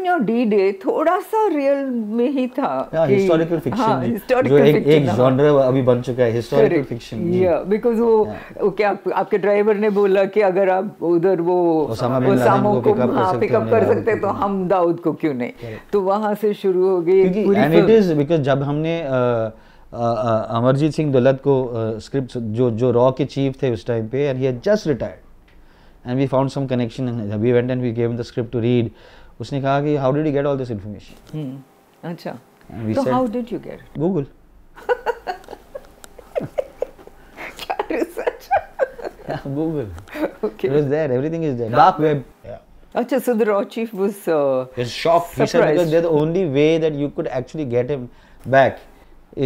your D-Day थोड़ा सा real में ही था. Historical fiction. हाँ, जो एक जॉनर अभी बन चुका है, हिस्टोरिकल फिक्शन. बिकॉज वो क्या आपके ड्राइवर ने बोला कि अगर आप उधर वो ओसामा को पिकअप कर सकते तो हम दाऊद को क्यों नहीं. तो वहाँ से शुरू हो गई एंड इट इज बिकॉज जब हमने अमरजीत सिंह दुलत को स्क्रिप्ट जो रॉ के चीफ थे उस टाइम पे, and he had just retired and we found some connection and we went and we gave him the script to read. उसने कहा कि how did you get all this information? अच्छा. So how did you get it? Google. क्या research? Yeah, Google. Okay. It was there. Everything is there. Dark web. Yeah. अच्छा, so the raw chief was shocked. He said because the only way that you could actually get him back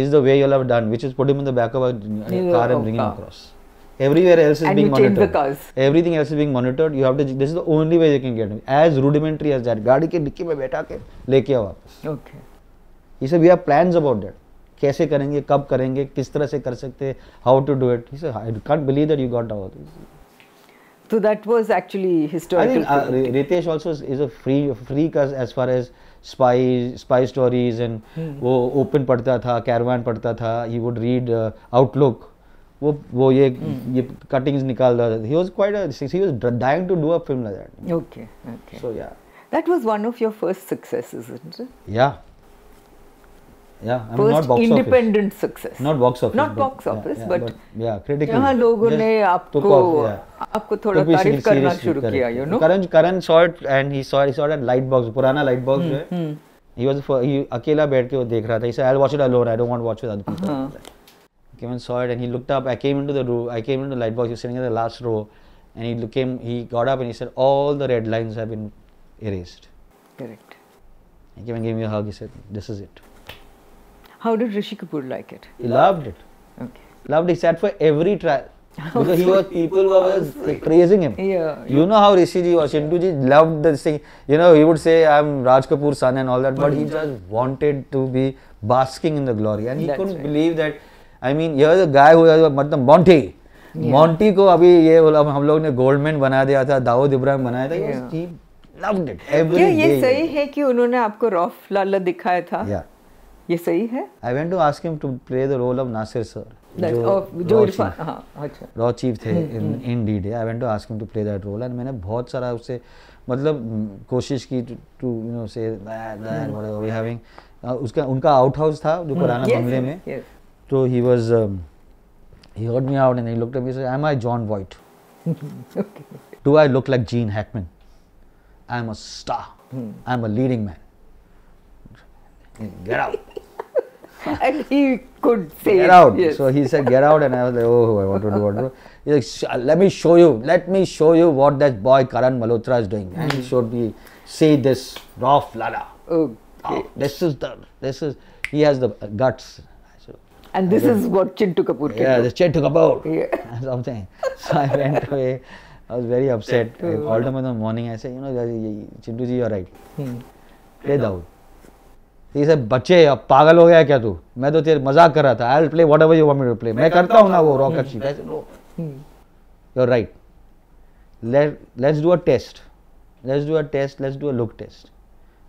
is the way you all have done, which is put him in the back of a car and bring him across. Everywhere else is being monitored. The cars. Everything else is being monitored. You have to. This is the only way you can get him. As rudimentary as that. गाड़ी के dicky में बैठा के लेके आओ वापस. Okay. He said we have plans about that. कैसे करेंगे, कब करेंगे, किस तरह से कर सकते हैं, how to do it. He said I can't believe that you got all this. So that was actually historical. I think Ritesh also is a freak as far as spy stories and वो open पढ़ता था, Caravan पढ़ता था. He would read Outlook. वो ये cuttings निकाल रहा था. He was dying to do a film like that. Okay. So yeah. That was one of your first successes, isn't it? Yeah. I mean, first not box independent office. success. Not box office. Not box office, but critically. जहाँ लोगों ने आपको थोड़ा तारीफ करना शुरू किया, you know. Karan saw it and he saw that light box, पुराना light box जो है. He अकेला बैठ के वो देख रहा था. He said, I'll watch it alone. I don't want to watch with other people. Came and saw it and he looked up. I came into the room. I came into the light box. He was sitting in the last row, and he got up and he said, all the red lines have been erased. Correct. He came and gave me a hug. He said, this is it. How did Rishi Kapoor like it? He loved it. Okay. Loved it. He sat for every trial. Because people were praising him. Yeah. You know how Rishi ji was. Chintu ji loved this thing. You know, he would say, I'm Raj Kapoor's son and all that, but he just wanted to be basking in the glory. And he couldn't believe that. I mean, here's a guy who was मतलब Monty. Monty को अभी ये हम लोग ने Goldman बना दिया था, दाऊद इब्राहिम बनाया था. He loved it. Every day. ये सही है कि उन्होंने आपको रौफ लाला दिखाया था? Yeah. ये सही है? I went to ask him to play the role of Nasir sir. जो इरफान, हाँ, अच्छा. रॉ चीफ थे in D-Day. I went to ask him to play that role and मैंने बहुत सारा उससे मतलब कोशिश की to you know say that whatever we having. उसका उनका आउट हाउस था जो पुराना बंगले में. So he heard me out and he looked at me and said, am I John Voight? Okay. Do I look like Gene Hackman? I'm a star. I'm a leading man. Get out. And he could say get out. Yes. So he said, get out, and I was like, oh, I want to do. He's like, let me show you what that boy Karan Malhotra is doing. And he showed me, see this Rauf Lala. Okay. Oh, he has the guts. And this is what Chintu Kapoor can do. Yeah, this Chintu Kapoor. Yeah. Something. So I went away. I was very upset. I called him in the morning. I said, you know, Chintu ji, you're right. Play Daud. He said, बच्चे अब पागल हो गया क्या तू? मैं तो तेरे मजाक कर रहा था. I'll play whatever you want me to play. मैं करता हूँ ना वो rocket sheet. I said, no. You're right. Let's do a test. Let's do a look test.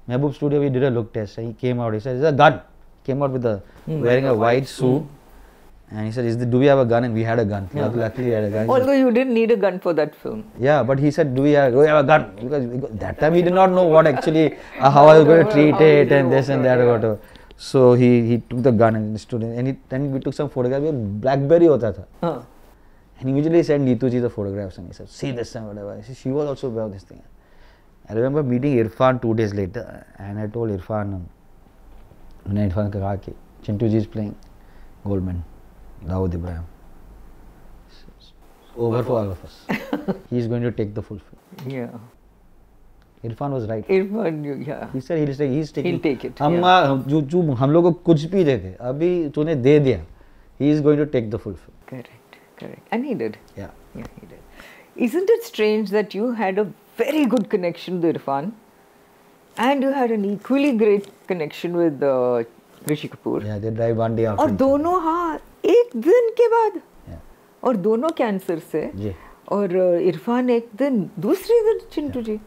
Mehboob Studio, we did a look test. He came out. He said, it's a gun. Came out with wearing a white suit. And he said, do we have a gun? And we had a gun. Yeah. Luckily we had a gun. Although you didn't need a gun for that film. Yeah, but he said, do we have a gun? Because that time he did not know what actually, how I was going to treat it and this and that. Whatever. So he took the gun and stood in. And then we took some photographs. Blackberry hota tha. And immediately he sent Neetu ji the photographs and he said, see this and whatever. She was also about this thing. I remember meeting Irfan 2 days later and I told Irfan, Chintu ji is playing Goldman. Dawood Ibrahim. It's over for all of us. He is going to take the full film. Yeah. Irfan was right. Irfan, yeah. He said he'll take it. हम लोग को कुछ भी दे दे, अभी तूने दे दिया. He is going to take the full film. Correct. And he did. Yeah, he did. Isn't it strange that you had a very good connection with Irfan, and you had an equally great connection with Rishi Kapoor? Yeah, they died one day after. और दोनों हाँ एक दिन के बाद. और दोनों cancer से. जी. और इरफान एक दिन दूसरे दिन चिंटू जी.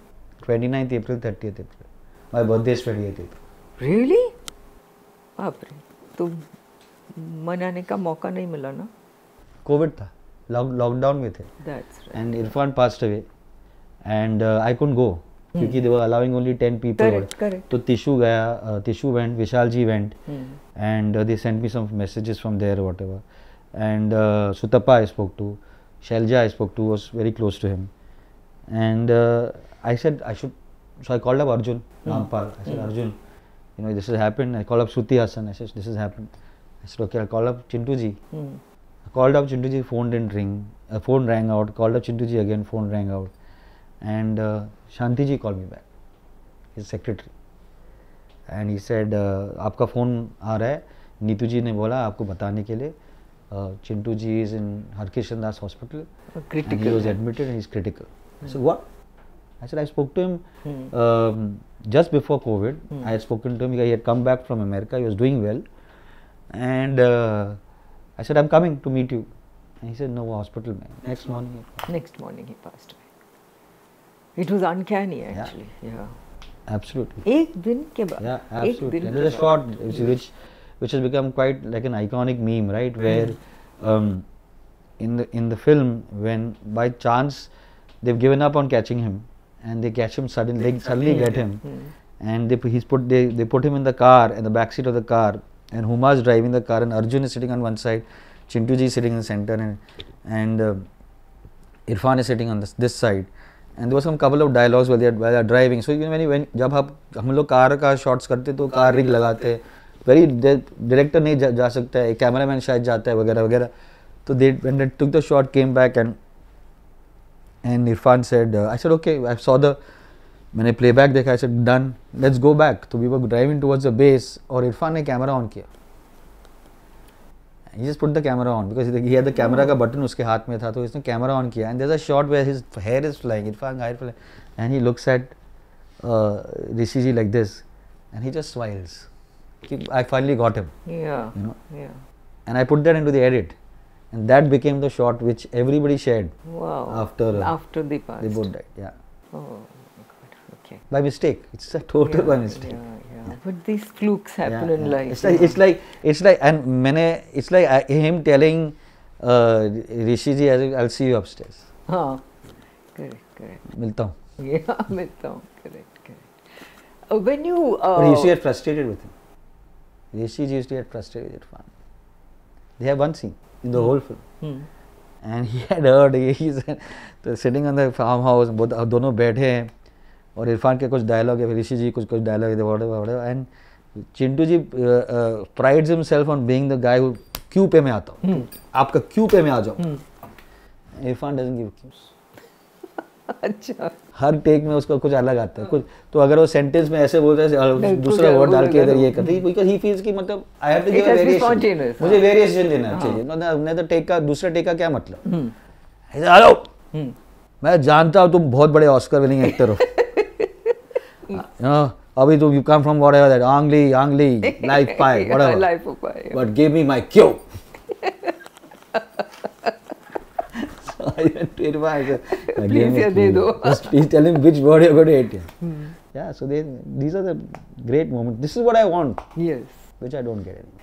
29th April, 30th April. My birthday is 28th April. Really? बाप रे, तो मनाने का मौका नहीं मिला ना? कोविड था, लॉकडाउन में थे. That's right. And Irfan passed away, and I couldn't go क्योंकि they were allowing only 10 people. Correct. तो Tishu गया, Tishu went, Vishal ji went, and they sent me some messages from there, whatever. And Sutapa I spoke to, Shelja I spoke to, was very close to him, and I said I should. So I called up Arjun Nampal. I said, Arjun, you know, this has happened. I called up Shruti Hassan. I said, this has happened. I said, okay, I'll call up Chintu ji. I called up Chintu ji, phone didn't ring. Phone rang out. Called up Chintu ji again, phone rang out. And Shanti ji called me back, his secretary. And he said, आपका phone आ रहा है. नीतू जी ने बोला आपको बताने के लिए. Chintu ji is in Harkishan Das Hospital. Critical. And he was admitted and he's critical. I said, what? I said, I spoke to him just before COVID. I had spoken to him. He had come back from America. He was doing well. And I said, I'm coming to meet you. And he said, no, hospital, man. Next morning he passed away. It was uncanny, actually. Yeah. Absolutely. एक दिन के बाद. Yeah, absolutely. There's a shot which has become quite like an iconic meme, right? Where in the film, when by chance they've given up on catching him, and they catch him suddenly, they suddenly get him, and they put him in the car, in the back seat of the car, and Huma's driving the car, and Arjun is sitting on one side, Chintu ji is sitting in the center, and Irfan is sitting on this side, and there was some couple of dialogues while they are driving. So you know, when जब हम लोग car का shots करते तो car rig लगाते, very director नहीं जा सकता है, cameraman शायद जाता है वगैरह वगैरह. तो when they took the shot, came back and Irfan said, I said, okay, I saw मैंने playback देखा, I said, done, let's go back. तो we were driving towards the base और Irfan ने camera on किया. He just put the camera on because he had the camera का button उसके हाथ में था, तो इसने camera on किया. And there's a shot where his hair is flying, Irfan hair flying, and he looks at Rishi ji like this, and he just smiles. I finally got him. Yeah. You know? Yeah. And I put that into the edit. And that became the shot which everybody shared. Wow. After they passed. They both died. Yeah. Oh my God. Okay. By mistake. It's a total by mistake. Yeah. But these flukes happen in life. It's like it's like him telling Rishi ji, I'll see you upstairs. हाँ. Correct. मिलता हूँ. Yeah, मिलता हूँ. Correct. When you. But he used to get frustrated with him. Rishi ji used to get frustrated with Irfan. They have one scene in the whole film. And he had heard, he's sitting on the farmhouse, दोनों बैठे हैं और इरफान के कुछ dialogue है, ऋषि जी कुछ dialogue है, whatever, and Chintu ji prides himself on being the guy who क्यों पे मैं आता हूँ, आपका क्यों पे मैं आ जाऊँ. Irfan doesn't give cues. अच्छा. हर टेक में उसका कुछ अलग आता है कुछ, तो अगर वो सेंटेंस में ऐसे बोलता है दूसरा वर्ड डाल के इधर ये करते हैं, बिकॉज़ ही फील्स कि मतलब I have to give variation, मुझे वेरिएशन देना चाहिए. मतलब तो टेक का दूसरा टेक का क्या मतलब. हेलो, मैं जानता हूँ तुम बहुत बड़े ऑस्कर विनिंग एक्टर हो, अभी तुम you come from whatever that ugly life pie whatever, but give me my cue. Please tell him which word you're going to hit. Yeah, so these are the great moments. This is what I want. Yes. Which I don't get anymore.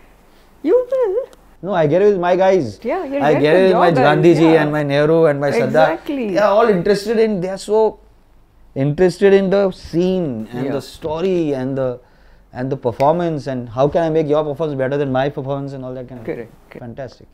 You will. No, I get it with my guys. Yeah, I get it with my Gandhi ji and my Nehru and my Sardar. Exactly. They are all interested in. They are so interested in the scene and the story and the performance and how can I make your performance better than my performance and all that kind of. Correct. Fantastic.